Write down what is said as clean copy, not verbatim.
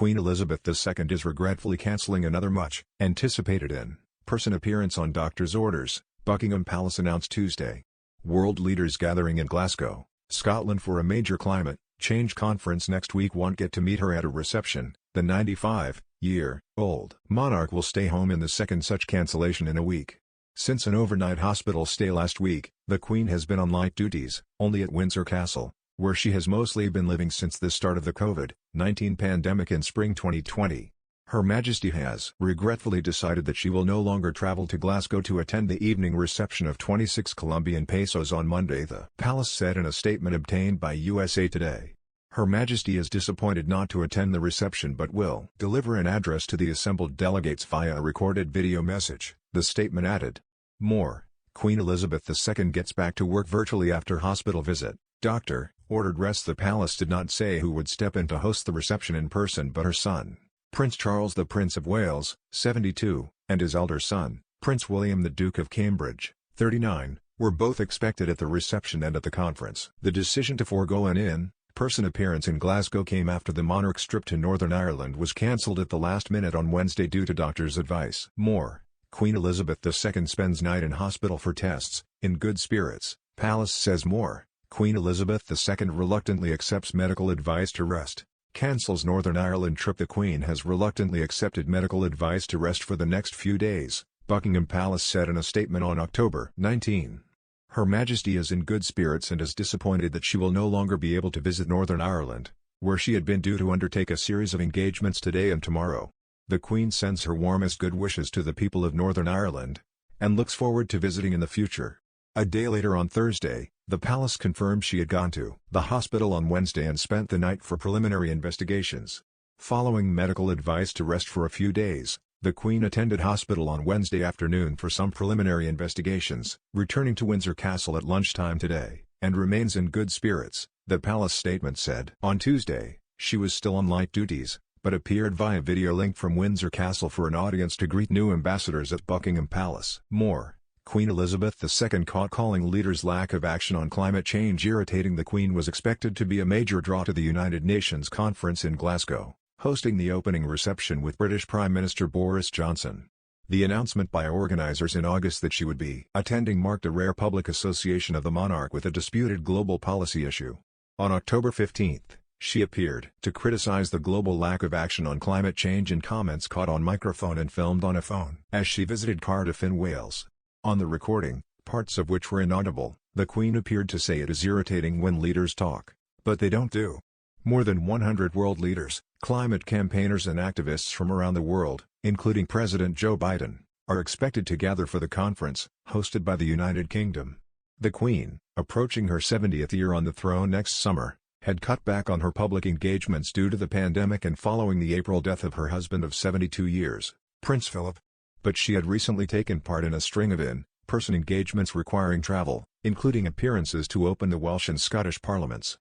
Queen Elizabeth II is regretfully cancelling another much-anticipated in-person appearance on doctor's orders, Buckingham Palace announced Tuesday. World leaders gathering in Glasgow, Scotland for a major climate change conference next week won't get to meet her at a reception. The 95-year-old monarch will stay home in the second such cancellation in a week. Since an overnight hospital stay last week, the Queen has been on light duties, only at Windsor Castle, where she has mostly been living since the start of the COVID-19 pandemic in spring 2020. Her Majesty has regretfully decided that she will no longer travel to Glasgow to attend the evening reception of 26 Colombian pesos on Monday, the palace said in a statement obtained by USA Today. Her Majesty is disappointed not to attend the reception but will deliver an address to the assembled delegates via a recorded video message, the statement added. More, Queen Elizabeth II gets back to work virtually after hospital visit, doctor, ordered rest. The palace did not say who would step in to host the reception in person but her son, Prince Charles the Prince of Wales, 72, and his elder son, Prince William the Duke of Cambridge, 39, were both expected at the reception and at the conference. The decision to forego an in-person appearance in Glasgow came after the monarch's trip to Northern Ireland was cancelled at the last minute on Wednesday due to doctor's advice. More, Queen Elizabeth II spends night in hospital for tests, in good spirits, palace says. More, Queen Elizabeth II reluctantly accepts medical advice to rest. Cancels Northern Ireland trip. The Queen has reluctantly accepted medical advice to rest for the next few days, Buckingham Palace said in a statement on October 19. Her Majesty is in good spirits and is disappointed that she will no longer be able to visit Northern Ireland, where she had been due to undertake a series of engagements today and tomorrow. The Queen sends her warmest good wishes to the people of Northern Ireland, and looks forward to visiting in the future. A day later on Thursday, the palace confirmed she had gone to the hospital on Wednesday and spent the night for preliminary investigations. Following medical advice to rest for a few days, the Queen attended hospital on Wednesday afternoon for some preliminary investigations, returning to Windsor Castle at lunchtime today, and remains in good spirits, the palace statement said. On Tuesday, she was still on light duties, but appeared via video link from Windsor Castle for an audience to greet new ambassadors at Buckingham Palace. More, Queen Elizabeth II caught calling leaders' lack of action on climate change irritating. The Queen was expected to be a major draw to the United Nations conference in Glasgow, hosting the opening reception with British Prime Minister Boris Johnson. The announcement by organisers in August that she would be attending marked a rare public association of the monarch with a disputed global policy issue. On October 15, she appeared to criticise the global lack of action on climate change in comments caught on microphone and filmed on a phone as she visited Cardiff in Wales. On the recording, parts of which were inaudible, the Queen appeared to say it is irritating when leaders talk, but they don't do. More than 100 world leaders, climate campaigners and activists from around the world, including President Joe Biden, are expected to gather for the conference, hosted by the United Kingdom. The Queen, approaching her 70th year on the throne next summer, had cut back on her public engagements due to the pandemic and following the April death of her husband of 72 years, Prince Philip. But she had recently taken part in a string of in-person engagements requiring travel, including appearances to open the Welsh and Scottish parliaments.